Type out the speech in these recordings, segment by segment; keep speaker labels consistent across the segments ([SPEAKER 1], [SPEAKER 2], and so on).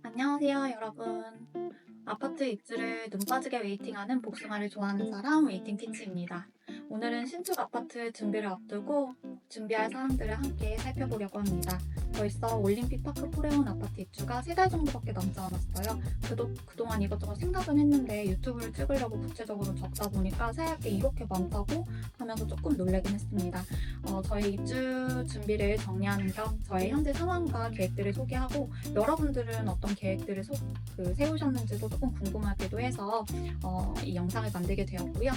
[SPEAKER 1] 안녕하세요, 여러분. 아파트 입주를 눈 빠지게 웨이팅하는 복숭아를 좋아하는 사람 웨이팅 티치입니다. 오늘은 신축 아파트 준비를 앞두고 준비할 사항들을 함께 살펴보려고 합니다. 벌써 올림픽 파크 포레온 아파트 입주가 3달 정도밖에 남지 않았어요. 그동안 이것저것 생각은 했는데 유튜브를 찍으려고 구체적으로 적다 보니까 새하얗게 이렇게 많다고 하면서 조금 놀라긴 했습니다. 저희 입주 준비를 정리하는 겸 저의 현재 상황과 계획들을 소개하고 여러분들은 어떤 계획들을 세우셨는지도 조금 궁금하기도 해서 이 영상을 만들게 되었고요.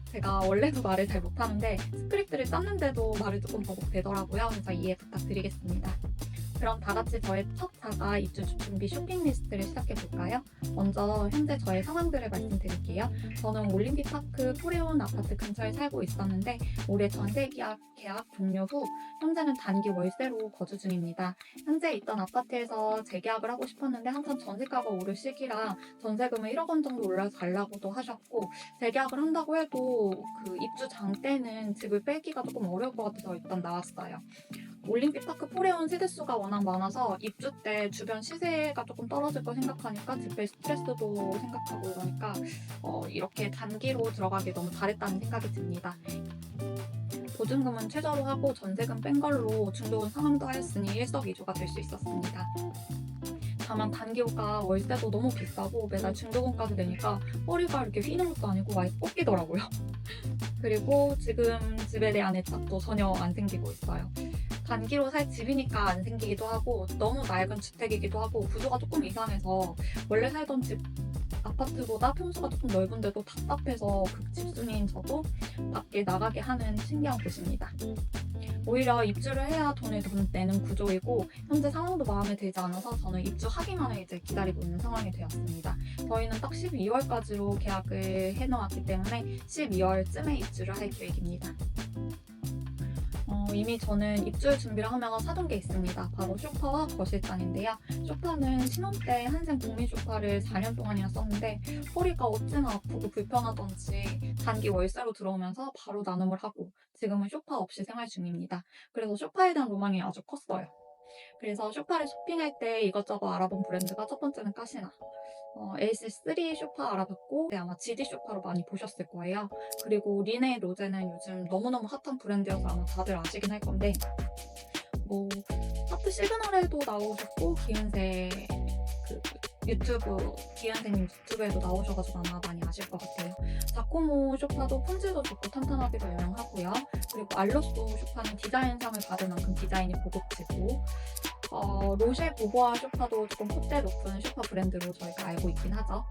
[SPEAKER 1] 제가 원래도 말을 잘 못하는데 스크립트를 짰는데도 말을 조금 버벅대더라고요. 그래서 이해 부탁드리겠습니다. 그럼 다 같이 저의 첫 자가 입주 준비 쇼핑 리스트를 시작해 볼까요? 먼저 현재 저의 상황들을 말씀드릴게요. 저는 올림픽파크 포레온 아파트 근처에 살고 있었는데 올해 전세 계약 종료 후 현재는 단기 월세로 거주 중입니다. 현재 있던 아파트에서 재계약을 하고 싶었는데 항상 전세가가 오를 시기라 전세금을 1억 원 정도 올려달라고도 하셨고 재계약을 한다고 해도 그 입주 장 때는 집을 빼기가 조금 어려울 것 같아서 일단 나왔어요. 올림픽파크 포레온 세대수가 워낙 많아서 입주 때 주변 시세가 조금 떨어질 거 생각하니까 집에 스트레스도 생각하고 이러니까 이렇게 단기로 들어가기 너무 잘했다는 생각이 듭니다. 보증금은 최저로 하고 전세금 뺀 걸로 중도금 상환도 하였으니 일석이조가 될 수 있었습니다. 다만 단기호가 월세도 너무 비싸고 매달 중도금까지 내니까 허리가 이렇게 휘는 것도 아니고 많이 꺾이더라고요. 그리고 지금 집에 대한 애착도 전혀 안 생기고 있어요. 단기로 살 집이니까 안 생기기도 하고 너무 낡은 주택이기도 하고 구조가 조금 이상해서 원래 살던 집 아파트보다 평수가 조금 넓은데도 답답해서 집순이인 저도 밖에 나가게 하는 신기한 곳입니다. 오히려 입주를 해야 돈을 더 내는 구조이고 현재 상황도 마음에 들지 않아서 저는 입주하기만을 이제 기다리고 있는 상황이 되었습니다. 저희는 딱 12월까지로 계약을 해놓았기 때문에 12월쯤에 입주를 할 계획입니다. 이미 저는 입주 준비를 하면서 사둔 게 있습니다. 바로 소파와 거실장인데요. 소파는 신혼 때 한생 국민 소파를 4년 동안이나 썼는데 허리가 어찌나 아프고 불편하던지 단기 월세로 들어오면서 바로 나눔을 하고 지금은 소파 없이 생활 중입니다. 그래서 소파에 대한 로망이 아주 컸어요. 그래서 소파를 쇼핑할 때 이것저것 알아본 브랜드가 첫 번째는 까시나, 에이스3 소파 알아봤고 아마 GD 소파로 많이 보셨을 거예요. 그리고 리네 로제는 요즘 너무너무 핫한 브랜드여서 아마 다들 아시긴 할 건데 뭐 하트 시그널에도 나오셨고 기은세 그 유튜브 기은세님 유튜브에도 나오셔가지고 아마 많이 아실 것 같아요. 자코모 소파도 품질도 좋고 탄탄하기도 유명하고요. 그리고 알로소 소파는 디자인상을 받을 만큼 디자인이 고급지고 로쉐 보보아 소파도 조금 콧대 높은 소파 브랜드로 저희가 알고 있긴 하죠.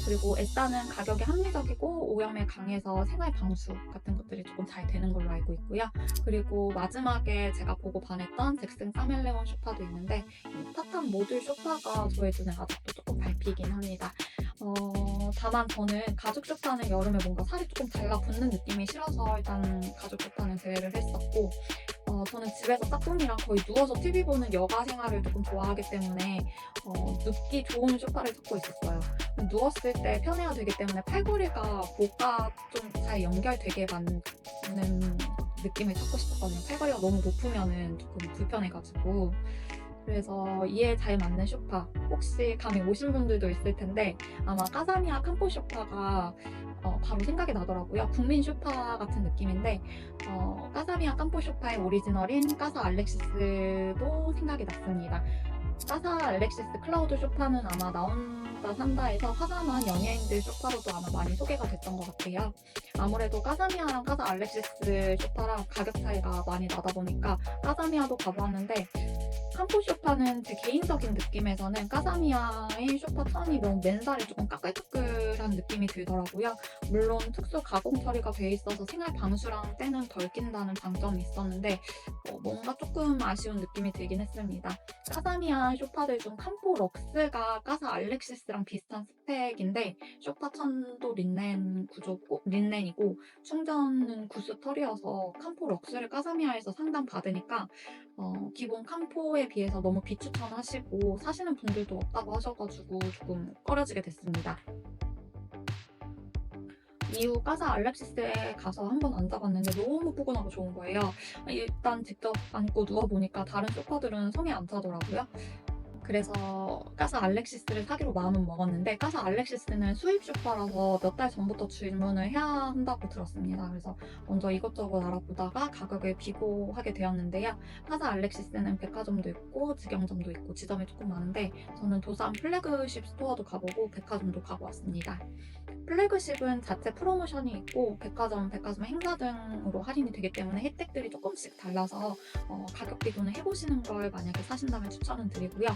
[SPEAKER 1] 그리고 에싸는 가격이 합리적이고 오염에 강해서 생활 방수 같은 것들이 조금 잘 되는 걸로 알고 있고요. 그리고 마지막에 제가 보고 반했던 잭슨 카멜레온 소파도 있는데 이 타탄 모듈 소파가 저의 눈에 아직도 조금 밟히긴 합니다. 다만 저는 가죽 소파는 여름에 뭔가 살이 조금 달라붙는 느낌이 싫어서 일단 가죽 소파는 제외를 했었고 저는 집에서 짝꿍이랑 거의 누워서 TV 보는 여가 생활을 조금 좋아하기 때문에 눕기 좋은 소파를 찾고 있었어요. 누웠을 때 편해야 되기 때문에 팔걸이가 목과 좀 잘 연결되게 만드는 느낌을 찾고 싶었거든요. 팔걸이가 너무 높으면은 조금 불편해가지고. 그래서 이에 잘 맞는 소파 혹시 감이 오신 분들도 있을 텐데 아마 까사미아 캄포 소파가 바로 생각이 나더라고요. 국민 소파 같은 느낌인데 까사미아 캄포 소파의 오리지널인 까사 알렉시스도 생각이 났습니다. 까사 알렉시스 클라우드 소파는 아마 나온다 산다에서 화장한 연예인들 소파로도 아마 많이 소개가 됐던 것 같아요. 아무래도 까사미아랑 까사 알렉시스 소파랑 가격 차이가 많이 나다 보니까 까사미아도 가봤는데 캄포 소파는 제 개인적인 느낌에서는 까사미아의 소파 천이 너무 맨살이 조금 까끌까끌한 느낌이 들더라고요. 물론 특수 가공 처리가 돼 있어서 생활 방수랑 때는 덜 낀다는 장점이 있었는데 뭔가 조금 아쉬운 느낌이 들긴 했습니다. 까사미아 소파들 중 캄포 럭스가 까사 알렉시스랑 비슷한 스펙인데 소파 천도 린넨 구조고 린넨이고 충전은 구스 털이어서 캄포 럭스를 까사미아에서 상담 받으니까 기본 캄포에 비해서 너무 비추천하시고 사시는 분들도 없다고 하셔가지고 조금 꺼려지게 됐습니다. 이후 까사 알렉시스에 가서 한번 앉아봤는데 너무 포근하고 좋은 거예요. 일단 직접 앉고 누워보니까 다른 소파들은 성에 안 차더라고요. 그래서 까사 알렉시스를 사기로 마음은 먹었는데 까사 알렉시스는 수입 쇼파라서 몇 달 전부터 주문을 해야 한다고 들었습니다. 그래서 먼저 이것저것 알아보다가 가격을 비교하게 되었는데요. 까사 알렉시스는 백화점도 있고 직영점도 있고 지점이 조금 많은데 저는 도산 플래그십 스토어도 가보고 백화점도 가고 왔습니다. 플래그십은 자체 프로모션이 있고 백화점 행사 등으로 할인이 되기 때문에 혜택들이 조금씩 달라서 가격 비교는 해보시는 걸 만약에 사신다면 추천은 드리고요.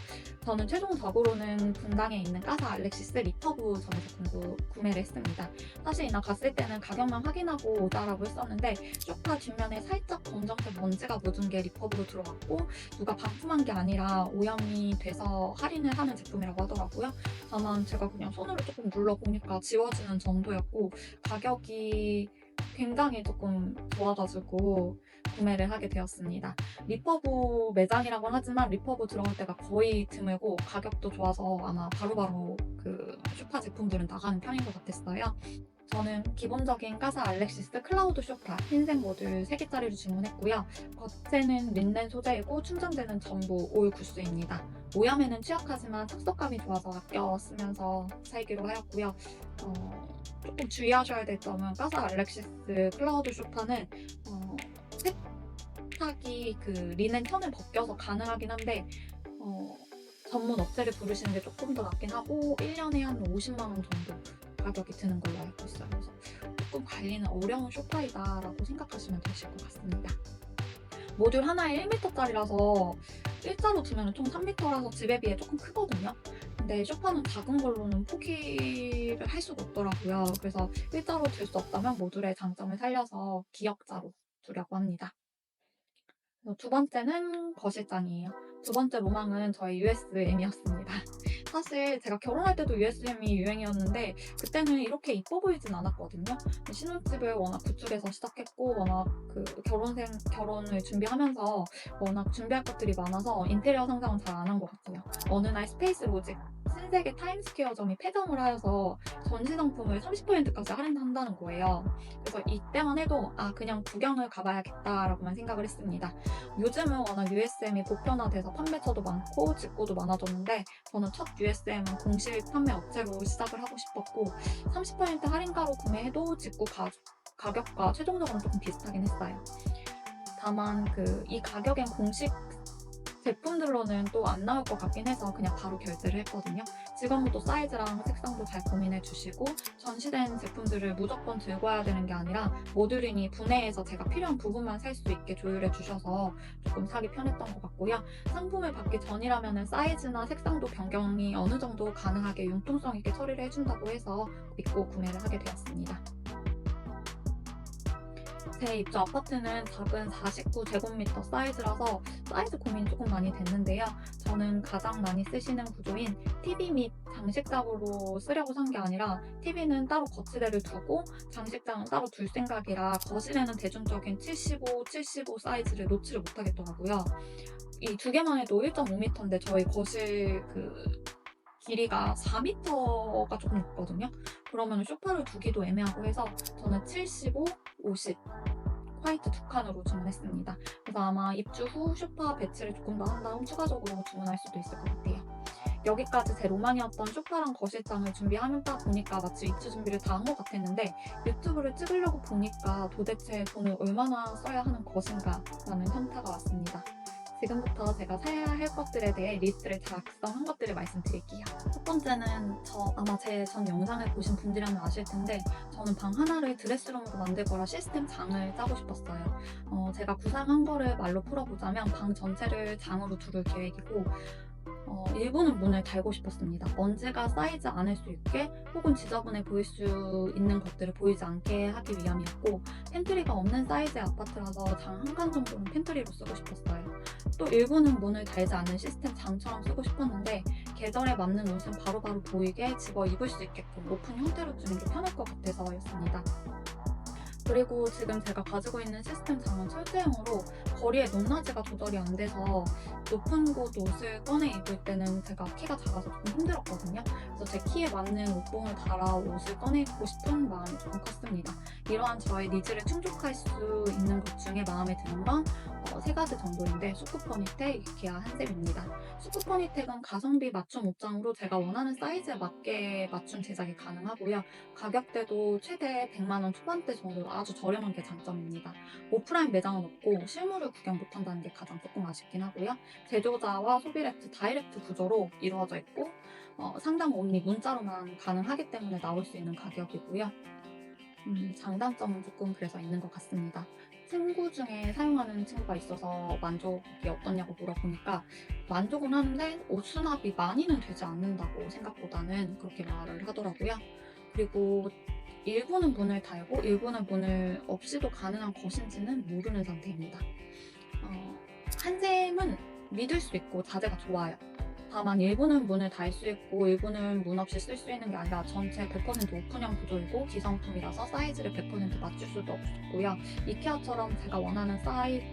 [SPEAKER 1] 저는 최종적으로는 분당에 있는 까사 알렉시스 리퍼브점에서 구매를 했습니다. 사실 이날 갔을 때는 가격만 확인하고 오자라고 했었는데 쇼파 뒷면에 살짝 검정색 먼지가 묻은 게 리퍼브로 들어왔고 누가 반품한 게 아니라 오염이 돼서 할인을 하는 제품이라고 하더라고요. 다만 제가 그냥 손으로 조금 눌러보니까 지워지는 정도였고 가격이 굉장히 조금 좋아가지고 구매를 하게 되었습니다. 리퍼브 매장이라고 하지만 리퍼브 들어갈 때가 거의 드물고 가격도 좋아서 아마 바로바로 그 쇼파 제품들은 나가는 편인 것 같았어요. 저는 기본적인 까사 알렉시스 클라우드 쇼파 흰색 모듈 3개짜리를 주문했고요. 겉에는 린넨 소재이고 충전재는 전부 올 구스입니다. 오염에는 취약하지만 탁석감이 좋아서 아껴 쓰면서 살기로 하였고요. 조금 주의하셔야 될 점은 까사 알렉시스 클라우드 쇼파는 세탁이 그 리넨 천을 벗겨서 가능하긴 한데 전문 업체를 부르시는 게 조금 더 낫긴 하고 1년에 한 50만 원 정도 가격이 드는 걸로 알고 있어요. 그래서 조금 관리는 어려운 쇼파이다라고 생각하시면 되실 것 같습니다. 모듈 하나에 1m짜리라서 일자로 두면 총 3m라서 집에 비해 조금 크거든요. 근데 쇼파는 작은 걸로는 포기를 할 수가 없더라고요. 그래서 일자로 들 수 없다면 모듈의 장점을 살려서 기역자로 두려고 합니다. 두 번째는 거실장이에요. 두 번째 로망은 저의 USM이었습니다. 사실 제가 결혼할 때도 USM이 유행이었는데 그때는 이렇게 이뻐 보이진 않았거든요. 신혼집을 워낙 구축해서 시작했고 워낙 그 결혼을 준비하면서 워낙 준비할 것들이 많아서 인테리어 상상은 잘 안 한 것 같아요. 어느 날 스페이스 로직 신세계 타임스퀘어점이 폐점을 하여서 전시상품을 30%까지 할인한다는 거예요. 그래서 이때만 해도 그냥 구경을 가봐야겠다라고만 생각을 했습니다. 요즘은 워낙 USM이 보편화돼서 판매처도 많고 직구도 많아졌는데 저는 첫 USM은 공식 판매 업체로 시작을 하고 싶었고 30% 할인가로 구매해도 직구 가격과 최종적으로는 조금 비슷하긴 했어요. 다만 이 가격엔 공식 제품들로는 또 안 나올 것 같긴 해서 그냥 바로 결제를 했거든요. 직원분도 사이즈랑 색상도 잘 고민해 주시고 전시된 제품들을 무조건 들고 와야 되는 게 아니라 모듈이니 분해해서 제가 필요한 부분만 살 수 있게 조율해 주셔서 조금 사기 편했던 것 같고요. 상품을 받기 전이라면 사이즈나 색상도 변경이 어느 정도 가능하게 융통성 있게 처리를 해준다고 해서 믿고 구매를 하게 되었습니다. 제 입주 아파트는 작은 49제곱미터 사이즈라서 사이즈 고민이 조금 많이 됐는데요. 저는 가장 많이 쓰시는 구조인 TV 및 장식장으로 쓰려고 산 게 아니라 TV는 따로 거치대를 두고 장식장은 따로 둘 생각이라 거실에는 대중적인 75 사이즈를 놓지를 못하겠더라고요. 이 두 개만 해도 1.5m인데 저희 거실 길이가 4m가 조금 넘거든요. 그러면 쇼파를 두기도 애매하고 해서 저는 75, 50 화이트 2칸으로 주문했습니다. 그래서 아마 입주 후 쇼파 배치를 조금 더 한 다음 추가적으로 주문할 수도 있을 것 같아요. 여기까지 제 로망이었던 쇼파랑 거실장을 준비하다 보니까 마치 입주 준비를 다 한 것 같았는데 유튜브를 찍으려고 보니까 도대체 돈을 얼마나 써야 하는 것인가 라는 현타가 왔습니다. 지금부터 제가 사야 할 것들에 대해 리스트를 작성한 것들을 말씀드릴게요. 첫 번째는 아마 제 전 영상을 보신 분들이라면 아실 텐데 저는 방 하나를 드레스룸으로 만들 거라 시스템 장을 짜고 싶었어요. 제가 구상한 거를 말로 풀어보자면 방 전체를 장으로 두를 계획이고 일부는 문을 달고 싶었습니다. 먼지가 쌓이지 않을 수 있게 혹은 지저분해 보일 수 있는 것들을 보이지 않게 하기 위함이었고 팬트리가 없는 사이즈의 아파트라서 장 한 칸 정도는 팬트리로 쓰고 싶었어요. 또 일부는 문을 달지 않는 시스템 장처럼 쓰고 싶었는데 계절에 맞는 옷은 바로바로 보이게 집어 입을 수 있게끔 높은 형태로 두는 게 편할 것 같아서였습니다. 그리고 지금 제가 가지고 있는 시스템 장은 철제형으로 거리의 높낮이가 조절이 안 돼서 높은 곳 옷을 꺼내 입을 때는 제가 키가 작아서 조금 힘들었거든요. 그래서 제 키에 맞는 옷봉을 달아 옷을 꺼내 입고 싶은 마음이 조금 컸습니다. 이러한 저의 니즈를 충족할 수 있는 것 중에 마음에 드는 건 세 가지 정도인데, 수쿠퍼니텍, 이케아, 한샘입니다. 수쿠퍼니텍은 가성비 맞춤 옷장으로 제가 원하는 사이즈에 맞게 맞춤 제작이 가능하고요. 가격대도 최대 100만 원 초반대 정도로 아주 저렴한 게 장점입니다. 오프라인 매장은 없고 실물을 구경 못한다는 게 가장 조금 아쉽긴 하고요. 제조자와 소비렉트 다이렉트 구조로 이루어져 있고 상담 온리 문자로만 가능하기 때문에 나올 수 있는 가격이고요. 장단점은 조금 그래서 있는 것 같습니다. 친구 중에 사용하는 친구가 있어서 만족이 어떠냐고 물어보니까 만족은 하는데 옷 수납이 많이는 되지 않는다고 생각보다는 그렇게 말을 하더라고요. 그리고 일부는 문을 달고 일부는 문을 없이도 가능한 것인지는 모르는 상태입니다. 한샘은 믿을 수 있고 자재가 좋아요. 다만 일부는 문을 달 수 있고 일부는 문 없이 쓸 수 있는 게 아니라 전체 100% 오픈형 구조이고 기성품이라서 사이즈를 100% 맞출 수도 없고요. 이케아처럼 제가 원하는 사이즈,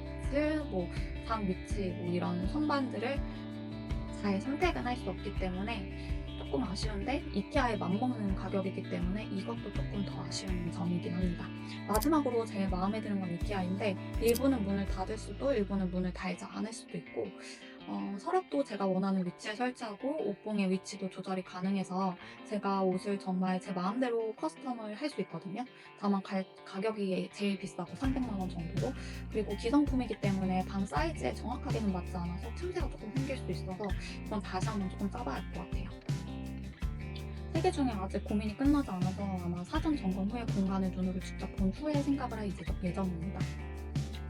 [SPEAKER 1] 장 위치, 이런 선반들을 잘 선택은 할 수 없기 때문에 조금 아쉬운데, 이케아에 맞먹는 가격이기 때문에 이것도 조금 더 아쉬운 점이긴 합니다. 마지막으로 제일 마음에 드는 건 이케아인데, 일부는 문을 닫을 수도 일부는 문을 달지 않을 수도 있고, 서랍도 제가 원하는 위치에 설치하고 옷봉의 위치도 조절이 가능해서 제가 옷을 정말 제 마음대로 커스텀을 할 수 있거든요. 다만 가격이 제일 비싸고 300만 원 정도로, 그리고 기성품이기 때문에 방 사이즈에 정확하게는 맞지 않아서 틈새가 조금 생길 수 있어서 그건 다시 한번 조금 짜봐야 할 것 같아요. 세 개 중에 아직 고민이 끝나지 않아서 아마 사전 점검 후에 공간을 눈으로 직접 본 후에 생각을 할 예정입니다.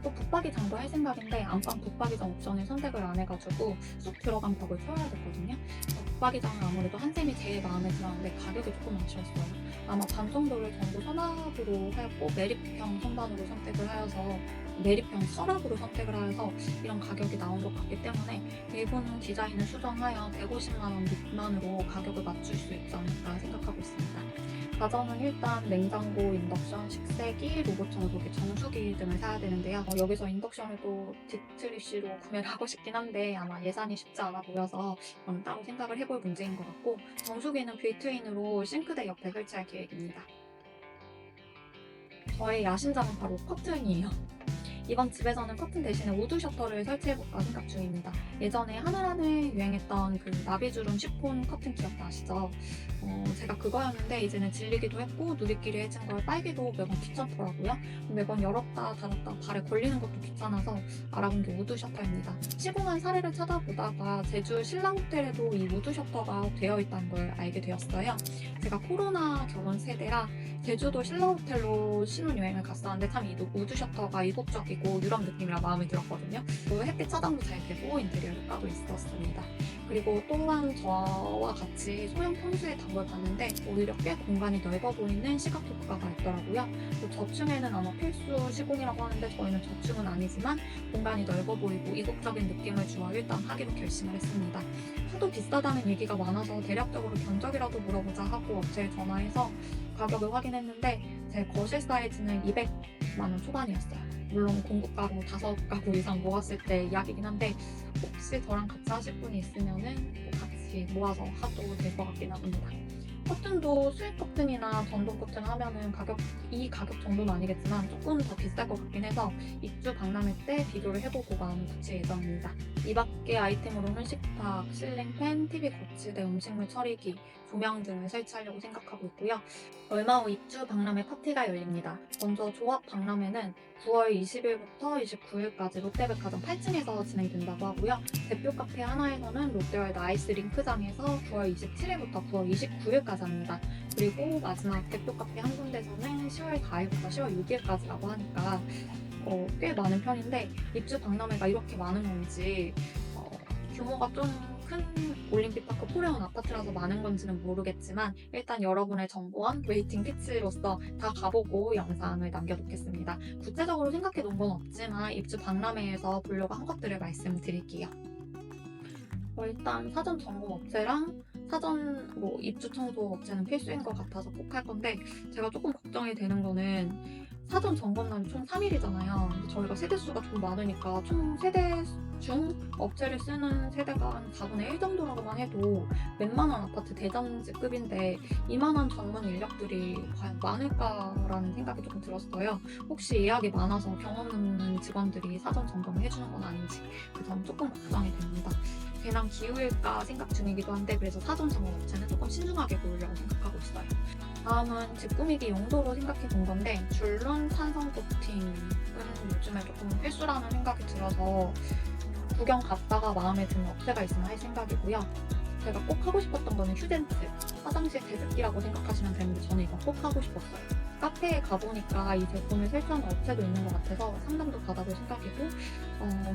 [SPEAKER 1] 또 붙박이장도 할 생각인데 안방 붙박이장 옵션을 선택을 안 해가지고 쑥 들어간 벽을 쳐야 됐거든요. 붙박이장은 아무래도 한샘이 제일 마음에 들었는데 가격이 조금 아쉬웠어요. 아마 반 정도를 전부 서랍으로 하였고 매립형 선반으로 선택을 하여서 매립형 서랍으로 선택을 하여서 이런 가격이 나온 것 같기 때문에 일부는 디자인을 수정하여 150만 원 미만으로 가격을 맞출 수 있지 않을까 생각하고 있습니다. 가전은 일단 냉장고, 인덕션, 식세기, 로봇 청소기, 정수기 등을 사야 되는데요. 여기서 인덕션을 또 디트리쉬로 구매를 하고 싶긴 한데 아마 예산이 쉽지 않아 보여서 따로 생각을 해볼 문제인 것 같고, 정수기는 빌트인으로 싱크대 옆에 설치할 계획입니다. 저의 야심작은 바로 커튼이에요. 이번 집에서는 커튼 대신에 우드 셔터를 설치해볼까 생각 중입니다. 예전에 하늘하늘 유행했던 그 나비주름 시폰 커튼 기억나시죠? 제가 그거였는데 이제는 질리기도 했고 누리끼리 해진 걸 빨기도 매번 귀찮더라고요. 매번 열었다 닫았다 발에 걸리는 것도 귀찮아서 알아본 게 우드 셔터입니다. 시공한 사례를 찾아보다가 제주 신라호텔에도 이 우드 셔터가 되어 있다는 걸 알게 되었어요. 제가 코로나 결혼 세대라 제주도 신라호텔로 신혼여행을 갔었는데 참 이 우드 셔터가 이국적이고 유럽 느낌이라 마음에 들었거든요. 또 햇빛 차단도 잘 되고 인테리어 효과도 있었습니다. 그리고 또한 저와 같이 소형 평수에 단 걸 봤는데 오히려 꽤 공간이 넓어 보이는 시각 효과가 있더라고요. 또 저층에는 아마 필수 시공이라고 하는데 저희는 저층은 아니지만 공간이 넓어 보이고 이국적인 느낌을 주어 일단 하기로 결심을 했습니다. 하도 비싸다는 얘기가 많아서 대략적으로 견적이라도 물어보자 하고 업체에 전화해서 가격을 확인했는데 제 거실 사이즈는 200만 원 초반이었어요. 물론 공구가로 5가구 이상 모았을 때 이야기긴 한데 혹시 저랑 같이 하실 분이 있으면은 같이 모아서 하도 될 것 같긴 합니다. 커튼도 수입 커튼이나 전동 커튼 하면은 이 가격 정도는 아니겠지만 조금 더 비쌀 것 같긴 해서 입주 박람회 때 비교를 해보고 마음을 붙일 예정입니다. 이 밖의 아이템으로는 식탁, 실링팬, TV 거치대, 음식물 처리기, 조명 등을 설치하려고 생각하고 있고요. 얼마 후 입주 박람회 파티가 열립니다. 먼저 조합 박람회는 9월 20일부터 29일까지 롯데백화점 8층에서 진행된다고 하고요. 대표 카페 하나에서는 롯데월드 아이스 링크장에서 9월 27일부터 9월 29일까지 합니다. 그리고 마지막 대표 카페 한 군데서는 10월 4일부터 10월 6일까지라고 하니까 꽤 많은 편인데 입주 박람회가 이렇게 많은 건지 규모가 좀 큰 올림픽파크 포레온 아파트라서 많은 건지는 모르겠지만 일단 여러분의 정보원 웨이팅 피치로서 다 가보고 영상을 남겨놓겠습니다. 구체적으로 생각해 놓은 건 없지만 입주 박람회에서 보려고 한 것들을 말씀드릴게요. 일단 사전 점검 업체랑 사전 입주 청소 업체는 필수인 것 같아서 꼭 할 건데 제가 조금 걱정이 되는 거는 사전 점검날이 총 3일이잖아요. 근데 저희가 세대수가 좀 많으니까 총 세대 중 업체를 쓰는 세대가 한 4분의 1 정도라고만 해도 웬만한 아파트 대장지급인데 이만한 전문 인력들이 과연 많을까라는 생각이 조금 들었어요. 혹시 예약이 많아서 경험 없는 직원들이 사전 점검을 해주는 건 아닌지 그 점 조금 걱정이 됩니다. 괜한 기후일까 생각 중이기도 한데 그래서 사전 점검 업체는 조금 신중하게 고르려고 생각하고 있어요. 다음은 집 꾸미기 용도로 생각해 본 건데 줄눈 탄성 코팅은 요즘에 조금 필수라는 생각이 들어서 구경 갔다가 마음에 드는 업체가 있으면 할 생각이고요. 제가 꼭 하고 싶었던 거는 휴덴트, 화장실 제습기라고 생각하시면 되는데 저는 이거 꼭 하고 싶었어요. 카페에 가보니까 이 제품을 설치하는 업체도 있는 것 같아서 상담도 받아볼 생각이고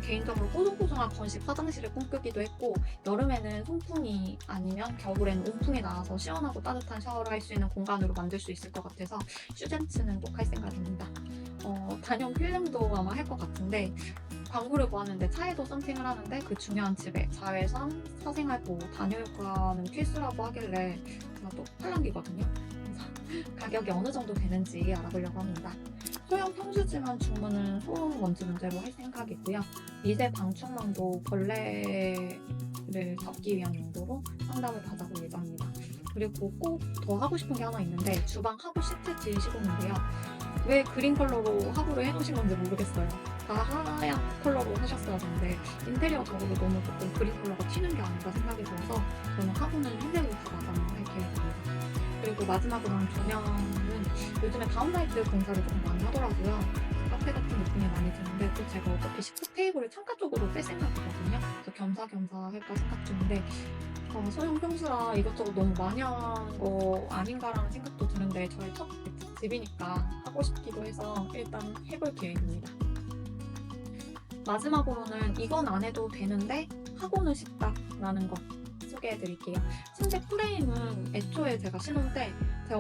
[SPEAKER 1] 개인적으로 뽀송뽀송한 건식 화장실을 꿈꾸기도 했고 여름에는 송풍이 아니면 겨울에는 온풍이 나와서 시원하고 따뜻한 샤워를 할 수 있는 공간으로 만들 수 있을 것 같아서 휴덴트는 꼭 할 생각입니다. 단연 필름도 아마 할 것 같은데 광고를 보았는데 차에도 썬팅을 하는데 그 중요한 집에 자외선, 사생활보호, 단열 효과는 필수라고 하길래 제가 또 팔랑귀거든요. 그래서 가격이 어느 정도 되는지 알아보려고 합니다. 소형 평수지만 주문은 소음 먼지 문제로 할 생각이고요. 미세 방충망도 벌레를 잡기 위한 용도로 상담을 받아볼 예정입니다. 그리고 꼭 더 하고 싶은 게 하나 있는데 주방 하부 시트 시공인데요. 왜 그린 컬러로 하부를 해놓으신 건지 모르겠어요. 다 하얀 컬러로 하셨어야 되는데 인테리어적으로 너무 조금 그린 컬러가 튀는 게 아닌가 생각이 들어서 저는 하부는 흰색으로 다 마감할 계획입니다. 그리고 마지막으로는 조명은 요즘에 다운라이트 공사를 조금 많이 하더라고요. 카페 같은 느낌이 많이 드는데 또 제가 어차피 식탁 테이블을 창가 쪽으로 뺄 생각이거든요. 그래서 겸사겸사 할까 생각 중인데 소형 평수라 이것저것 너무 많이 한 거 아닌가라는 생각도 드는데 저의 첫 집이니까 하고 싶기도 해서 일단 해볼 계획입니다. 마지막으로는 이건 안 해도 되는데 하고는 싶다라는 거 소개해드릴게요. 침대 프레임은 애초에 제가 신혼 때 제가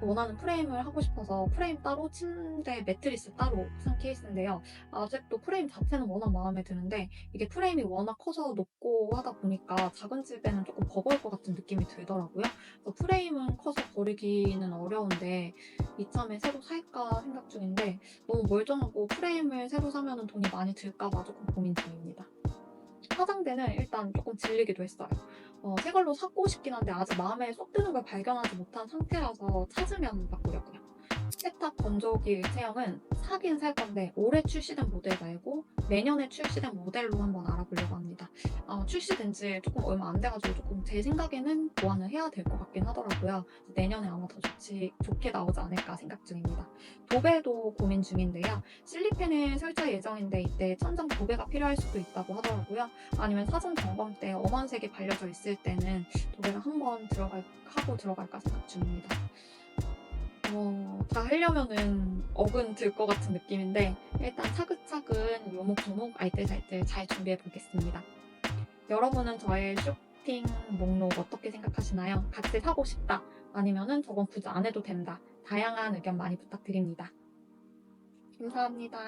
[SPEAKER 1] 원하는 프레임을 하고 싶어서 프레임 따로 침대 매트리스 따로 산 케이스인데요. 아직도 프레임 자체는 워낙 마음에 드는데 이게 프레임이 워낙 커서 높고 하다 보니까 작은 집에는 조금 버거울 것 같은 느낌이 들더라고요. 그래서 프레임은 커서 버리기는 어려운데 이참에 새로 살까 생각 중인데 너무 멀쩡하고 프레임을 새로 사면 돈이 많이 들까 봐 조금 고민 중입니다. 화장대는 일단 조금 질리기도 했어요. 새 걸로 사고 싶긴 한데 아직 마음에 쏙 드는 걸 발견하지 못한 상태라서 찾으면 바꾸려고요. 세탁 건조기 일체형은 사긴 살 건데 올해 출시된 모델 말고 내년에 출시된 모델로 한번 알아보려고 합니다. 출시된 지 조금 얼마 안 돼가지고 조금 제 생각에는 보완을 해야 될 것 같긴 하더라고요. 내년에 아마 더 좋게 나오지 않을까 생각 중입니다. 도배도 고민 중인데요. 실리팬을 설치할 예정인데 이때 천장 도배가 필요할 수도 있다고 하더라고요. 아니면 사전 점검 때 엄원색이 발려져 있을 때는 도배를 한번 하고 들어갈까 생각 중입니다. 다 하려면은 억은 들 것 같은 느낌인데 일단 차근차근 요목조목 알뜰살뜰 잘 준비해 보겠습니다. 여러분은 저의 쇼핑 목록 어떻게 생각하시나요? 같이 사고 싶다 아니면은 저건 굳이 안 해도 된다. 다양한 의견 많이 부탁드립니다. 감사합니다.